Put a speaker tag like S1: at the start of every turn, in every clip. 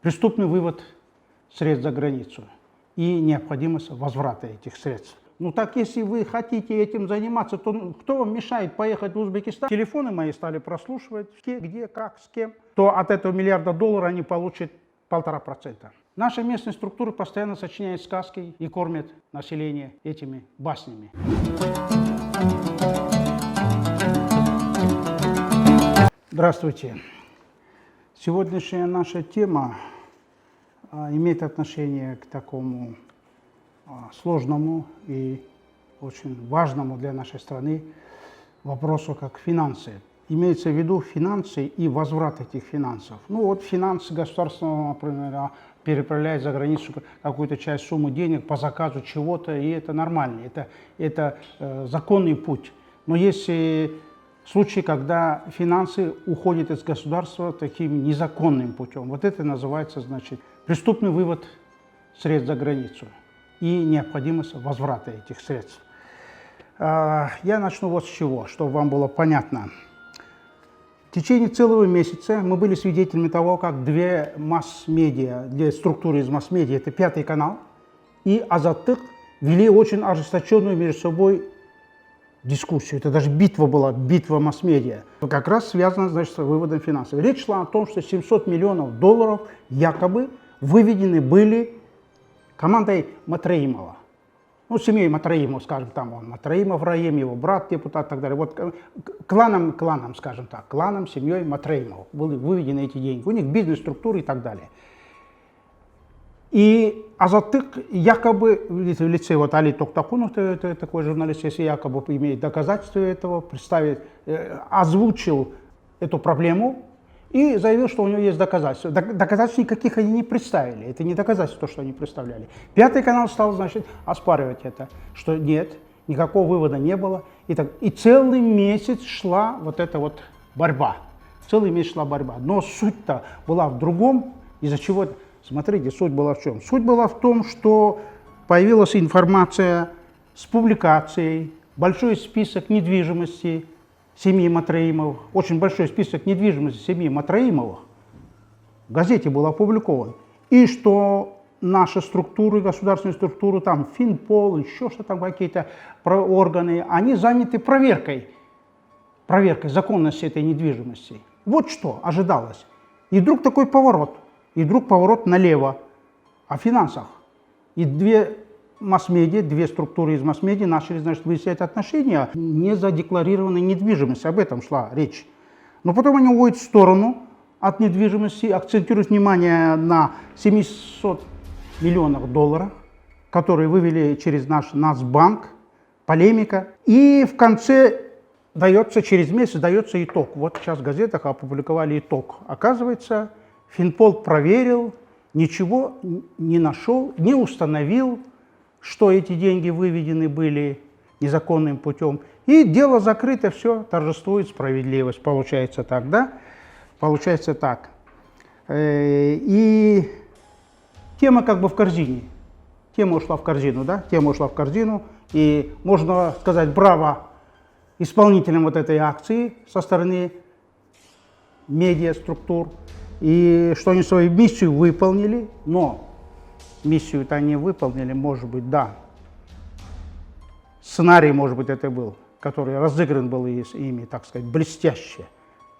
S1: преступный вывод средств за границу и необходимость возврата этих средств. Ну так, если вы хотите этим заниматься, то кто вам мешает поехать в Узбекистан? Телефоны мои стали прослушивать, где, как, с кем. То от этого $1 миллиарда они получат 1,5%. Наши местные структуры постоянно сочиняют сказки и кормят население этими баснями. Здравствуйте. Сегодняшняя наша тема имеет отношение к такому сложному и очень важному для нашей страны вопросу, как финансы. Имеется в виду финансы и возврат этих финансов. Ну вот финансы государства, например, переправляет за границу какую-то часть суммы денег по заказу чего-то, и это нормально, это законный путь. Но есть случаи, когда финансы уходят из государства таким незаконным путем. Вот это называется, значит, преступный вывод средств за границу и необходимость возврата этих средств. Я начну вот с чего, чтобы вам было понятно. В течение целого месяца мы были свидетелями того, как две масс-медиа, две структуры из масс-медиа, это Пятый канал и Азаттык, вели очень ожесточенную между собой дискуссию. Это даже битва была, битва масс-медиа. Как раз связана, значит, с выводом финансов. Речь шла о том, что $700 миллионов якобы выведены были командой Матраимова. Ну, семьей Матраимова, скажем, там он, Матраимов Раим, его брат, депутат и так далее. Вот кланом, скажем так, кланом, семьей Матраимов были выведены эти деньги. У них бизнес-структуры и так далее. И Азаттык якобы, в лице вот Али Токтакунов, это такой журналист, если якобы имеет доказательства этого, озвучил эту проблему и заявил, что у него есть доказательства. Доказательств никаких они не представили. Это не доказательство, что они представляли. Пятый канал стал, значит, оспаривать это, что нет, никакого вывода не было. И целый месяц шла вот эта вот борьба. Целый месяц шла борьба. Но суть-то была в другом, из-за чего... Смотрите, суть была в чем? Суть была в том, что появилась информация с публикацией, большой список недвижимости семьи Матраимовых, очень большой список недвижимости семьи Матраимовых в газете был опубликован. И что наши структуры, государственные структуры, там Финпол, еще что там какие-то органы, они заняты проверкой законности этой недвижимости. Вот что ожидалось. И вдруг такой поворот. И вдруг поворот налево, о финансах. И две масс-медиа, две структуры из масс-медиа начали, значит, выяснять отношения не задекларированной недвижимости. Об этом шла речь. Но потом они уходят в сторону от недвижимости, акцентируют внимание на $700 миллионов, которые вывели через наш Нацбанк, полемика. И в конце через месяц дается итог. Вот сейчас в газетах опубликовали итог. Оказывается, Финпол проверил, ничего не нашел, не установил, что эти деньги выведены были незаконным путем. И дело закрыто, все, торжествует справедливость. Получается так, да? Получается так. И тема как бы в корзине. Тема ушла в корзину, да? Тема ушла в корзину. И можно сказать браво исполнителям вот этой акции со стороны медиа-структур. И что они свою миссию выполнили, но миссию-то они выполнили, может быть, да. Сценарий, может быть, это был, который разыгран был ими, так сказать, блестяще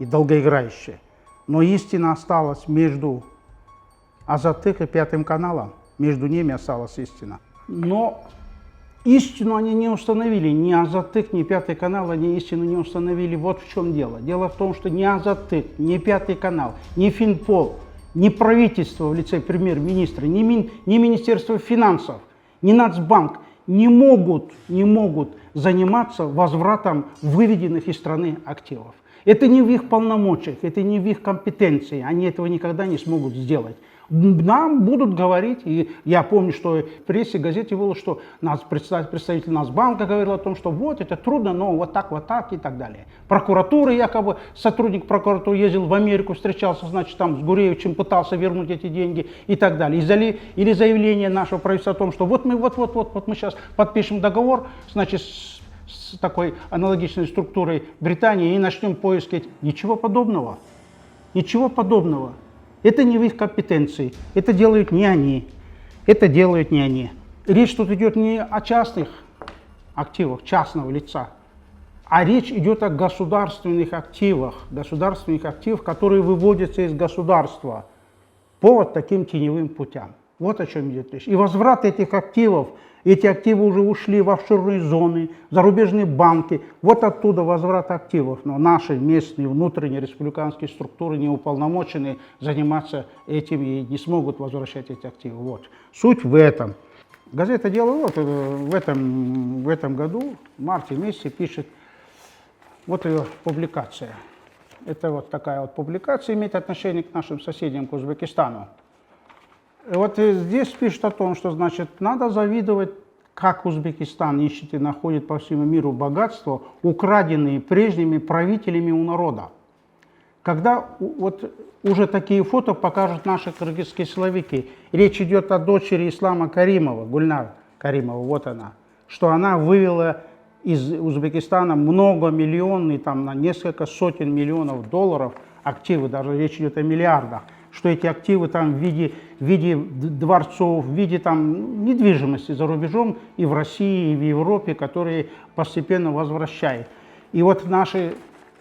S1: и долгоиграюще. Но истина осталась между Азаттык и Пятым каналом, между ними осталась истина. Но истину они не установили, ни Азаттык, ни Пятый канал, они истину не установили. Вот в чем дело. Дело в том, что ни Азаттык, ни Пятый канал, ни Финпол, ни правительство в лице премьер-министра, ни Министерство финансов, ни Нацбанк не могут заниматься возвратом выведенных из страны активов. Это не в их полномочиях, это не в их компетенции, они этого никогда не смогут сделать. Нам будут говорить, и я помню, что в прессе, газете было, что представитель Нацбанка говорил о том, что вот это трудно, но вот так и так далее. Прокуратура, якобы сотрудник прокуратуры ездил в Америку, встречался, значит, там с Гуреевичем, пытался вернуть эти деньги и так далее. Или заявление нашего правительства о том, что вот мы сейчас подпишем договор, значит, с такой аналогичной структурой Британии и начнем поиски. Ничего подобного. Ничего подобного. Это не в их компетенции. Это делают не они. Это делают не они. Речь тут идет не о частных активах, частного лица, а речь идет о государственных активах, которые выводятся из государства по вот таким теневым путям. Вот о чем идет речь. И возврат этих активов, эти активы уже ушли в офшорные зоны, зарубежные банки. Вот оттуда возврат активов. Но наши местные, внутренние республиканские структуры не уполномочены заниматься этим и не смогут возвращать эти активы. Вот. Суть в этом. Газета «Дело» вот, в этом году, в марте месяце, пишет, вот ее публикация. Это вот такая вот публикация, имеет отношение к нашим соседям, к Узбекистану. И вот здесь пишет о том, что, значит, надо завидовать, как Узбекистан ищет и находит по всему миру богатства, украденные прежними правителями у народа. Когда вот уже такие фото покажут наши кыргызские силовики, речь идет о дочери Ислама Каримова, Гульнар Каримова, вот она, что она вывела из Узбекистана многомиллионные, там на несколько сотен миллионов долларов активы, даже речь идет о миллиардах, что эти активы там в виде дворцов, в виде там недвижимости за рубежом и в России, и в Европе, которые постепенно возвращают. И вот наши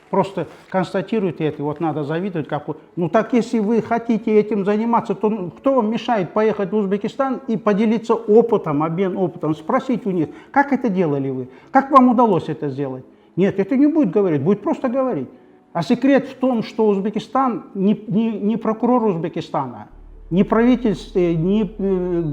S1: просто констатируют это, и вот надо завидовать, как вот, ну так если вы хотите этим заниматься, то кто вам мешает поехать в Узбекистан и поделиться опытом, обмен опытом, спросить у них, как это делали вы, как вам удалось это сделать? Нет, это не будет говорить, будет просто говорить. А секрет в том, что Узбекистан, не прокурор Узбекистана, ни правительство, ни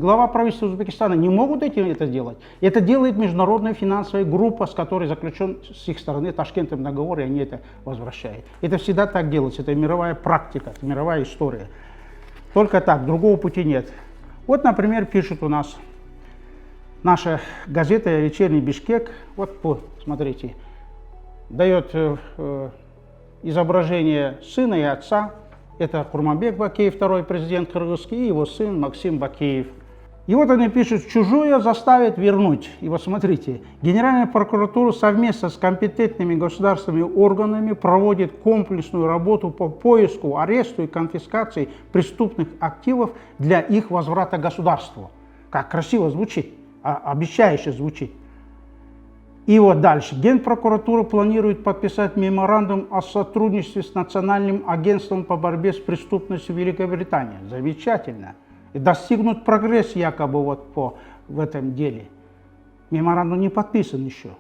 S1: глава правительства Узбекистана не могут это сделать. Это делает международная финансовая группа, с которой заключен с их стороны Ташкентом договор, и они это возвращают. Это всегда так делается, это мировая практика, это мировая история. Только так, другого пути нет. Вот, например, пишет у нас наша газета «Вечерний Бишкек», вот, смотрите, дает изображение сына и отца. Это Курманбек Бакеев, второй президент кыргызский, и его сын Максим Бакеев. И вот они пишут, чужое заставят вернуть. И вот смотрите, Генеральная прокуратура совместно с компетентными государственными органами проводит комплексную работу по поиску, аресту и конфискации преступных активов для их возврата государству. Как красиво звучит, обещающе звучит. И вот дальше. Генпрокуратура планирует подписать меморандум о сотрудничестве с Национальным агентством по борьбе с преступностью Великобритании. Замечательно. И достигнут прогресс якобы вот в этом деле. Меморандум не подписан еще.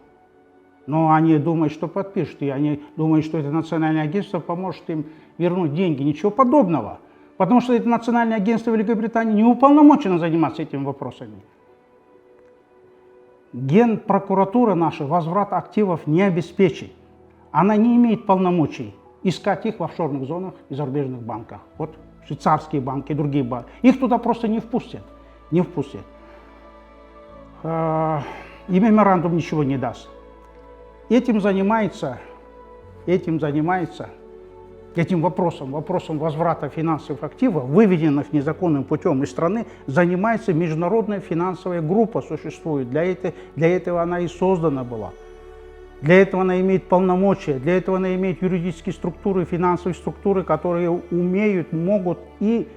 S1: Но они думают, что подпишут. И они думают, что это Национальное агентство поможет им вернуть деньги. Ничего подобного. Потому что это Национальное агентство Великобритании не уполномочено заниматься этими вопросами. Генпрокуратура наша возврат активов не обеспечит. Она не имеет полномочий искать их в офшорных зонах и зарубежных банках. Вот швейцарские банки, другие банки. Их туда просто не впустят. Не впустят. И меморандум ничего не даст. Этим вопросом возврата финансовых активов, выведенных незаконным путем из страны, занимается международная финансовая группа, существует. Для этого она и создана была. Для этого она имеет полномочия, для этого она имеет юридические структуры, финансовые структуры, которые умеют, могут и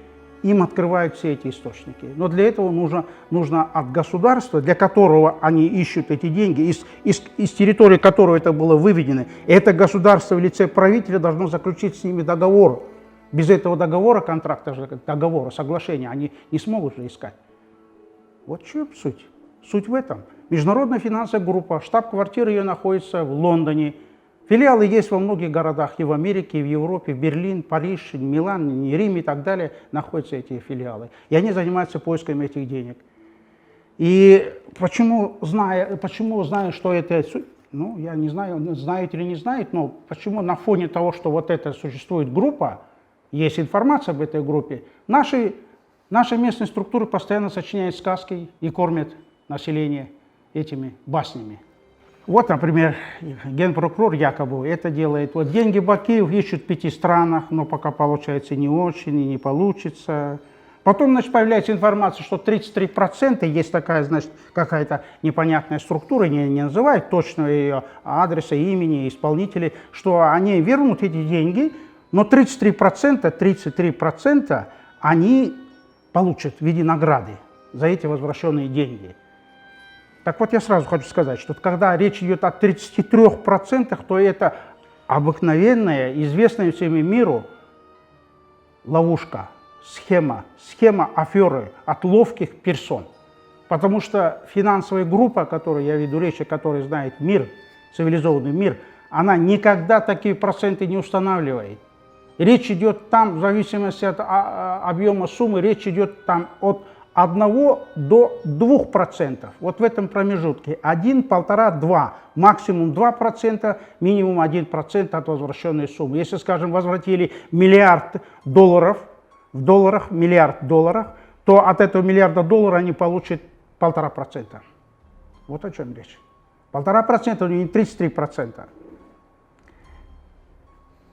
S1: им открывают все эти источники. Но для этого нужно от государства, для которого они ищут эти деньги, из территории которого это было выведено, это государство в лице правителя должно заключить с ними договор. Без этого договора, контракта, договора, соглашения, они не смогут же искать. Вот в чем суть. Суть в этом. Международная финансовая группа, штаб-квартира ее находится в Лондоне. Филиалы есть во многих городах, и в Америке, и в Европе, в Берлин, Париж, Милан, Рим и так далее находятся эти филиалы. И они занимаются поиском этих денег. И почему знаю, что это, ну, я не знаю, знают или не знают, но почему на фоне того, что вот это существует группа, есть информация об этой группе, наши местные структуры постоянно сочиняют сказки и кормят население этими баснями. Вот, например, генпрокурор якобы это делает. Вот деньги Бакеев ищут в 5 странах, но пока получается не очень и не получится. Потом, значит, появляется информация, что 33% есть такая, значит, какая-то непонятная структура, не называют точно ее адреса, имени, исполнителей, что они вернут эти деньги, Но 33% они получат в виде награды за эти возвращенные деньги. Так вот, я сразу хочу сказать, что когда речь идет о 33%, то это обыкновенная, известная всему миру ловушка, схема аферы от ловких персон. Потому что финансовая группа, о которой я веду речь, о которой знает мир, цивилизованный мир, она никогда такие проценты не устанавливает. Речь идет там, в зависимости от объема суммы, речь идет там от 1 до 2%. Вот в этом промежутке 1, 1,5, 2, максимум 2%, минимум 1% от возвращенной суммы. Если, скажем, возвратили $1 миллиард, в долларах $1 миллиард, то от этого $1 миллиарда они получат 1,5%. Вот о чем речь. 1,5%, не 33%.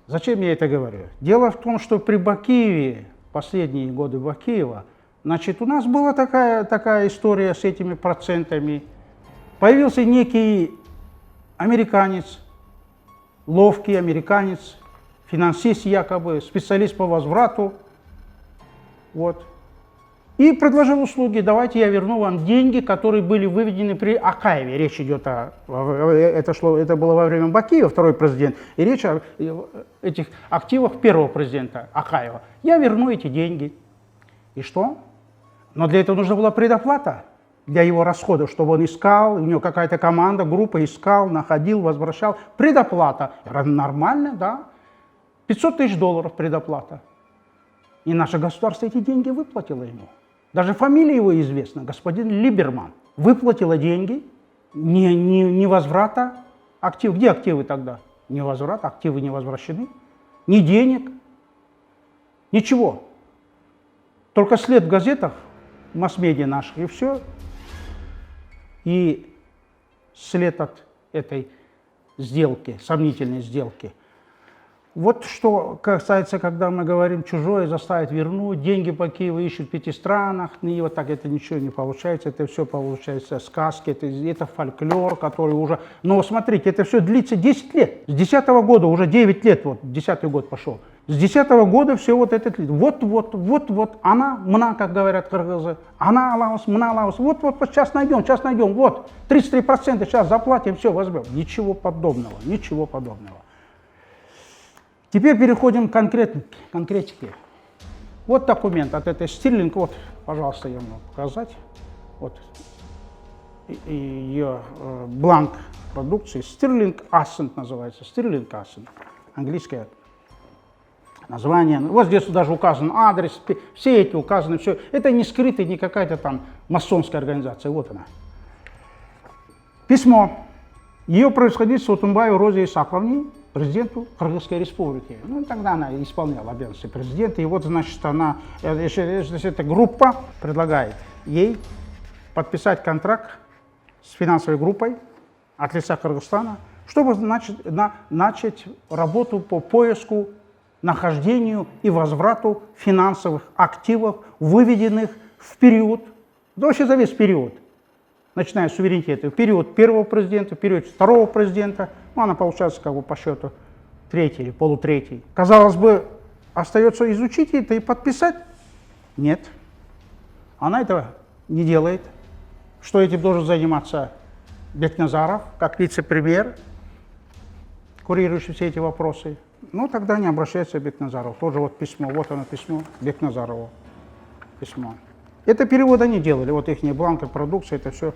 S1: Зачем я это говорю? Дело в том, что при Бакиеве, последние годы Бакиева, значит, у нас была такая история с этими процентами. Появился некий американец, ловкий американец, финансист якобы, специалист по возврату, вот, и предложил услуги: давайте я верну вам деньги, которые были выведены при Акаеве. Речь идет это было во время Бакиева, второй президент, и речь о этих активах первого президента Акаева. Я верну эти деньги. И что? Но для этого нужна была предоплата для его расходов, чтобы он искал, у него какая-то команда, группа искал, находил, возвращал. Предоплата. Нормально, да? $500 тысяч предоплата. И наше государство эти деньги выплатило ему. Даже фамилия его известна, господин Либерман. Выплатила деньги, не возврата активов. Где активы тогда? Не возврат, активы не возвращены. Ни денег, ничего. Только след в газетах, в масс-медиа наших, и все. И след от этой сделки, сомнительной сделки. Вот что касается, когда мы говорим, чужое заставить вернуть, деньги по Киеву ищут в 5 странах, и вот так это ничего не получается, это все получается сказки, это фольклор, который уже... Но смотрите, это все длится 10 лет, с 10 года, уже 9 лет, вот 10-й год пошел. С 10 года все вот это длится. Вот, она, мна, как говорят кыргызы, она алаус, мна алаус, вот, сейчас найдем, вот, 33% сейчас заплатим, все, возьмем. Ничего подобного, ничего подобного. Теперь переходим к конкретике. Вот документ от этой Стирлинг, вот, пожалуйста, я могу показать. Вот ее бланк продукции. Стирлинг Ascent называется. Стирлинг Ascent. Английское название. Вот здесь даже указан адрес, все эти указаны, все. Это не скрытая, не какая-то там масонская организация. Вот она. Письмо. Ее происходительство Тумбаеву Розе Исаковне, президенту Кыргызской республики. Ну, тогда она исполняла обязанности президента. И вот, значит, эта группа предлагает ей подписать контракт с финансовой группой от лица Кыргызстана, чтобы начать работу по поиску, нахождению и возврату финансовых активов, выведенных в период, да вообще за весь период, начиная с суверенитета, в период первого президента, в период второго президента, ну, она получается как бы по счету третий или полутретий. Казалось бы, остается изучить это и подписать? Нет. Она этого не делает. Что этим должен заниматься Бекназаров, как вице-премьер, курирующий все эти вопросы? Ну, тогда не обращается к Бекназарову. Тоже вот письмо, вот оно письмо, Бекназарову письмо. Это перевод они делали, вот их бланки, продукция, это все.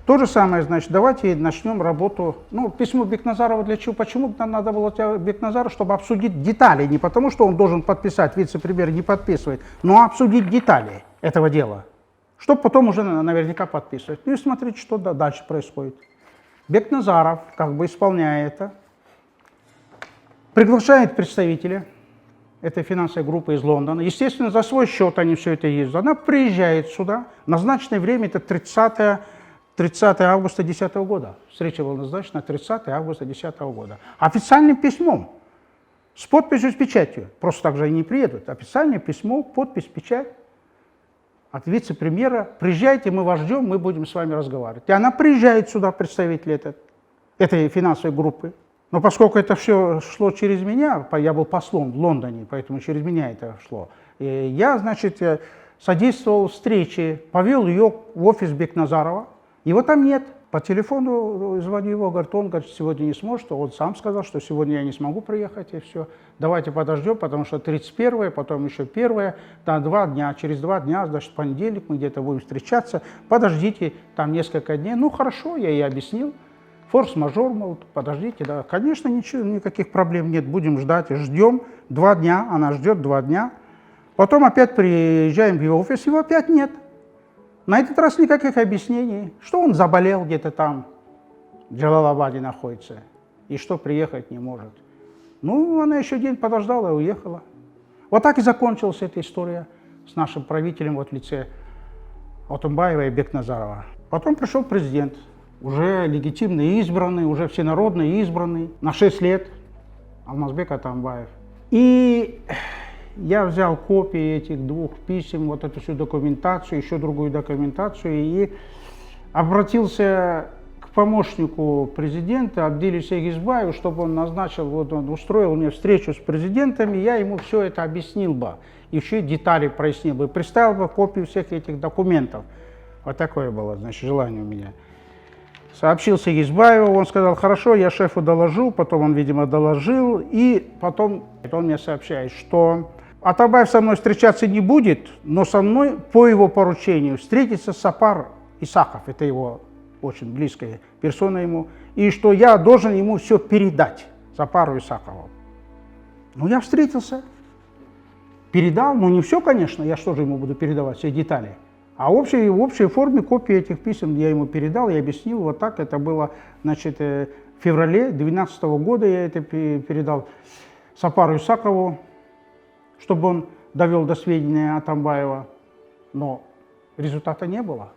S1: То же самое, значит, давайте начнем работу. Ну, письмо Бекназарова для чего? Почему надо было Бекназару, чтобы обсудить детали, не потому, что он должен подписать, вице-премьер не подписывает, но обсудить детали этого дела, чтобы потом уже наверняка подписывать. Ну и смотрите, что дальше происходит. Бекназаров, как бы исполняя это, приглашает представителя этой финансовой группы из Лондона. Естественно, за свой счет они все это ездят. Она приезжает сюда. Назначенное время это 30 августа 2010 года. Встреча была назначена 30 августа 2010 года. Официальным письмом, с подписью, с печатью. Просто так же они не приедут. Официальное письмо, подпись, печать от вице-премьера. Приезжайте, мы вас ждем, мы будем с вами разговаривать. И она приезжает сюда, представитель этой финансовой группы. Но поскольку это все шло через меня, я был послом в Лондоне, поэтому через меня это шло, и я, значит, содействовал встрече, повел ее в офис Бекназарова, его там нет. По телефону звоню его, говорит, он говорит, сегодня не сможет, он сам сказал, что сегодня я не смогу приехать, и все. Давайте подождем, потому что 31-е, потом еще 1-е, там 2 дня, через 2 дня, значит, понедельник мы где-то будем встречаться, подождите там несколько дней. Ну, хорошо, я ей объяснил, форс-мажор, мол, подождите, да, конечно, ничего, никаких проблем нет, будем ждать, ждем 2 дня, она ждет 2 дня, потом опять приезжаем в его офис, его опять нет. На этот раз никаких объяснений, что он заболел где-то там, в Джалалабаде находится, и что приехать не может. Ну, она еще день подождала и уехала. Вот так и закончилась эта история с нашим правителем вот в лице Атамбаева и Бекназарова. Потом пришел президент, уже легитимно избранный, уже всенародно избранный, на 6 лет, Алмазбек Атамбаев. И я взял копии этих 2 писем, вот эту всю документацию, еще другую документацию, и обратился к помощнику президента Абдилю Сегизбаеву, чтобы он назначил, вот он устроил мне встречу с президентами, я ему все это объяснил бы, еще детали прояснил бы, представил бы копию всех этих документов. Вот такое было, значит, желание у меня. Сообщил Сегизбаеву, он сказал, хорошо, я шефу доложу, потом он, видимо, доложил, и потом он мне сообщает, что Атамбаев со мной встречаться не будет, но со мной по его поручению встретится Сапар Исаков, это его очень близкая персона ему, и что я должен ему все передать, Сапару Исакову. Ну, я встретился, передал, ну не все, конечно, я что же ему буду передавать, все детали. А в общей форме копии этих писем я ему передал и объяснил, вот так это было, значит, в феврале 2012 года я это передал Сапару Исакову, чтобы он довел до сведения Атамбаева, но результата не было.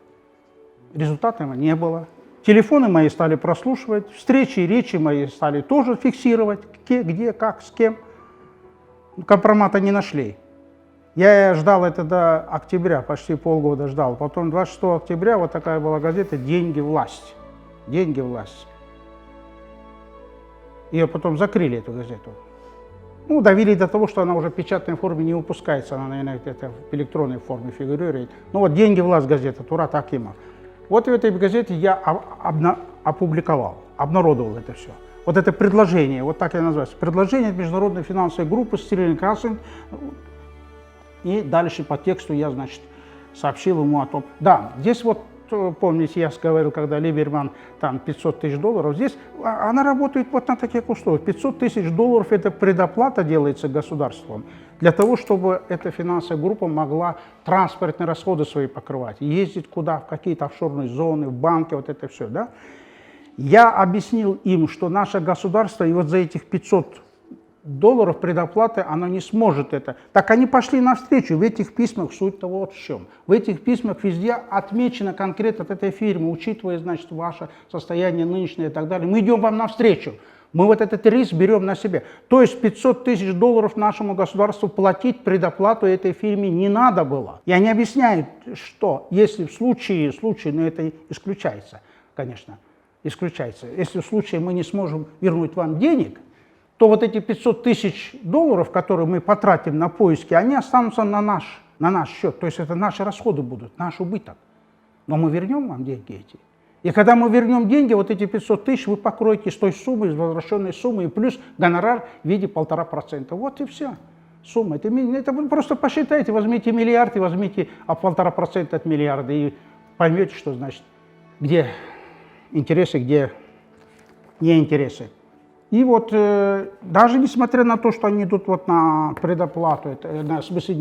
S1: Результата не было. Телефоны мои стали прослушивать, встречи и речи мои стали тоже фиксировать, где, как, с кем. Компромата не нашли. Я ждал это до октября, почти полгода ждал. Потом 26 октября вот такая была газета «Деньги, власть». «Деньги, власть». Ее потом закрыли, эту газету. Ну, довели до того, что она уже в печатной форме не выпускается, она, наверное, где-то в электронной форме фигурирует. Ну вот «Деньги, власть» газета, Турат Акимов. Вот в этой газете я опубликовал, обнародовал это все. Вот это предложение, вот так я называется, предложение от международной финансовой группы Стерлинг Кассен. И дальше по тексту я, значит, сообщил ему о том. Да, здесь вот, помните, я говорил, когда Либерман, там, $500 тысяч, здесь она работает вот на таких условиях. $500 тысяч – это предоплата делается государством для того, чтобы эта финансовая группа могла транспортные расходы свои покрывать, ездить куда, в какие-то офшорные зоны, в банки, вот это все, да. Я объяснил им, что наше государство, и вот за этих $500 предоплаты, оно не сможет это. Так они пошли навстречу. В этих письмах суть-то вот в чем. В этих письмах везде отмечено конкретно от этой фирмы, учитывая, значит, ваше состояние нынешнее и так далее. Мы идем вам навстречу. Мы вот этот риск берем на себя. То есть $500 тысяч нашему государству платить предоплату этой фирме не надо было. И они объясняют, что если в случае, но это исключается, конечно, исключается. Если в случае мы не сможем вернуть вам денег, то вот эти $500 тысяч, которые мы потратим на поиски, они останутся на наш счет. То есть это наши расходы будут, наш убыток. Но мы вернем вам деньги эти. И когда мы вернем деньги, вот эти $500 тысяч вы покроете с той суммы, из возвращенной суммы, и плюс гонорар в виде 1,5%. Вот и все. Сумма. Это вы просто посчитайте, возьмите миллиард и возьмите 1,5% от миллиарда, и поймете, что значит, где интересы, где не интересы. И вот даже несмотря на то, что они идут вот на предоплату, в смысле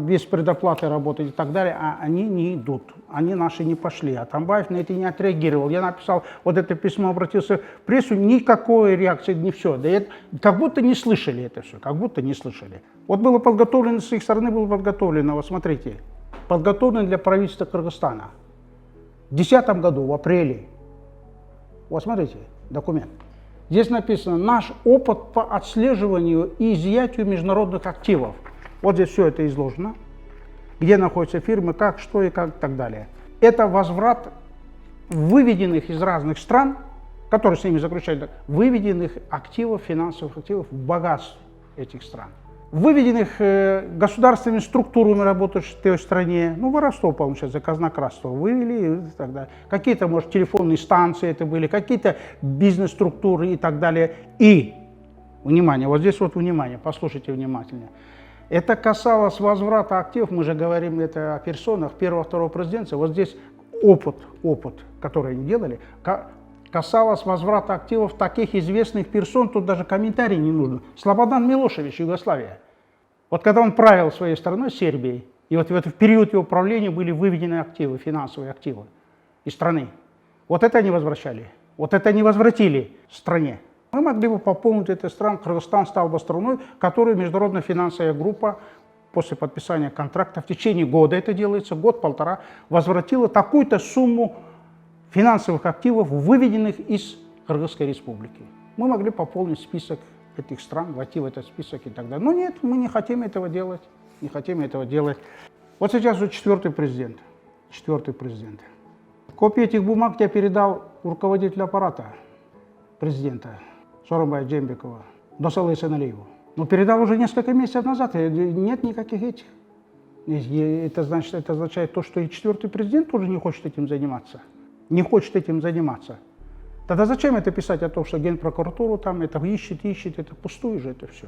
S1: без предоплаты работать и так далее, они не идут, они наши не пошли. Атамбаев на это не отреагировал. Я написал вот это письмо, обратился в прессу, никакой реакции, не все. Да это, как будто не слышали это все, как будто не слышали. Вот было подготовлено, с их стороны было подготовлено, вот смотрите, подготовлено для правительства Кыргызстана. В 2010 году, в апреле, вот смотрите, документ. Здесь написано «Наш опыт по отслеживанию и изъятию международных активов». Вот здесь все это изложено, где находятся фирмы, как, что и как и так далее. Это возврат выведенных из разных стран которые с ними заключают, выведенных активов, финансовых активов в богатство этих стран. Выведенных государственными структурами, работающих в той стране, ну, воровство, получается, казнократство, вывели и так далее. Какие-то, может, телефонные станции это были, какие-то бизнес-структуры и так далее. И, внимание, вот здесь вот внимание, послушайте внимательно. Это касалось возврата активов, мы же говорим это о персонах первого, второго президента. Вот здесь опыт, который они делали, касалось возврата активов таких известных персон, тут даже комментарий не нужно. Слободан Милошевич, Югославия. Вот когда он правил своей страной, Сербией, и вот в этот период его правления были выведены активы, финансовые активы из страны. Вот это они возвращали, вот это они возвратили стране. Мы могли бы пополнить эту страну, Кыргызстан стал бы страной, которую международная финансовая группа после подписания контракта в течение года, это делается, год-полтора, возвратила такую-то сумму финансовых активов, выведенных из Кыргызской республики. Мы могли пополнить список этих стран, войти в этот список и так далее. Но нет, мы не хотим этого делать, не хотим этого делать. Вот сейчас уже четвертый президент. Копии этих бумаг я передал руководителю аппарата президента Сооронбая Джеймбекова, Досалы Эсеналиеву. Но передал уже несколько месяцев назад, нет никаких этих. Это означает то, что и четвертый президент тоже не хочет этим заниматься. Тогда зачем это писать о том, что Генпрокуратуру там это ищет, это пустую же это все.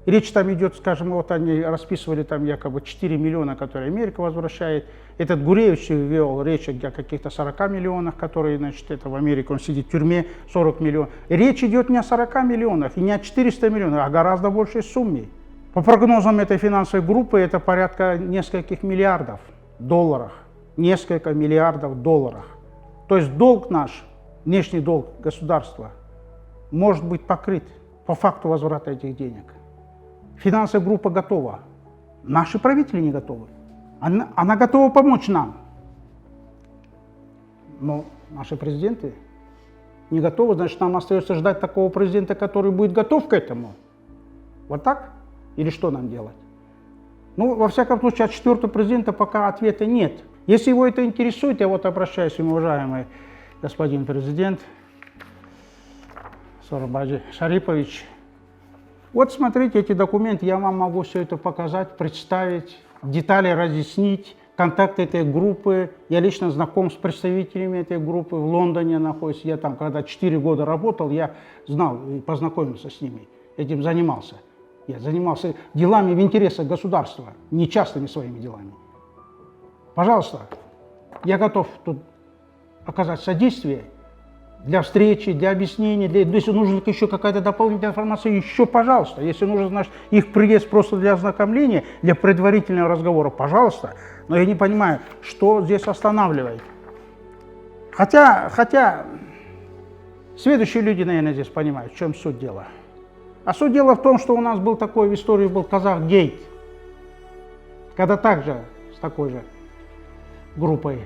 S1: Речь там идет, скажем, вот они расписывали там якобы 4 миллиона, которые Америка возвращает. Этот Гуреевич вел речь о каких-то 40 миллионах, которые, значит, это в Америке, он сидит в тюрьме, 40 миллионов. Речь идет не о 40 миллионах и не о 400 миллионах, а гораздо большей сумме. По прогнозам этой финансовой группы это порядка нескольких миллиардов долларов. Несколько миллиардов долларов. То есть долг наш, внешний долг государства, может быть покрыт по факту возврата этих денег. Финансовая группа готова. Наши правители не готовы. Она готова помочь нам. Но наши президенты не готовы, значит, нам остается ждать такого президента, который будет готов к этому. Вот так? Или что нам делать? Ну, во всяком случае, от четвертого президента пока ответа нет. Если его это интересует, я вот обращаюсь к уважаемый господин президент Сооронбай Шарипович. Вот смотрите эти документы, я вам могу все это показать, представить, детали разъяснить, контакты этой группы. Я лично знаком с представителями этой группы, в Лондоне нахожусь. Я там, когда 4 года работал, я знал и познакомился с ними, этим занимался. Я занимался делами в интересах государства, не частными своими делами. Пожалуйста, я готов тут оказать содействие для встречи, для объяснения, если нужна еще какая-то дополнительная информация, еще пожалуйста. Если нужно, значит, их приезд просто для ознакомления, для предварительного разговора, пожалуйста. Но я не понимаю, что здесь останавливает. Хотя следующие люди, наверное, здесь понимают, в чем суть дела. А суть дела в том, что у нас был такой в истории, был Казахгейт, когда также с такой же группой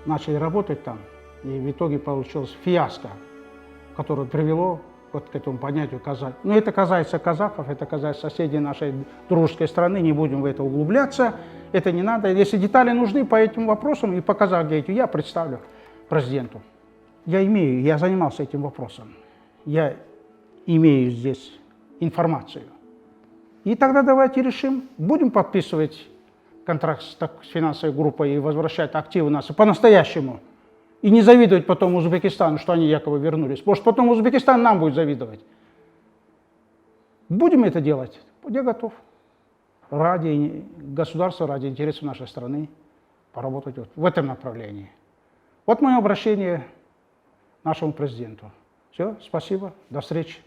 S1: начали работать там, и в итоге получилось фиаско, которое привело вот к этому понятию казах. Но это касается казахов, это касается соседей нашей дружеской страны, не будем в это углубляться, это не надо. Если детали нужны по этим вопросам и по Казахгейту, я представлю президенту. Я занимался этим вопросом, я имею здесь информацию. И тогда давайте решим, будем подписывать контракт с финансовой группой и возвращать активы наши по-настоящему. И не завидовать потом Узбекистану, что они якобы вернулись. Может, потом Узбекистан нам будет завидовать. Будем это делать? Я готов. Ради государства, ради интересов нашей страны поработать вот в этом направлении. Вот мое обращение нашему президенту. Все, спасибо, до встречи.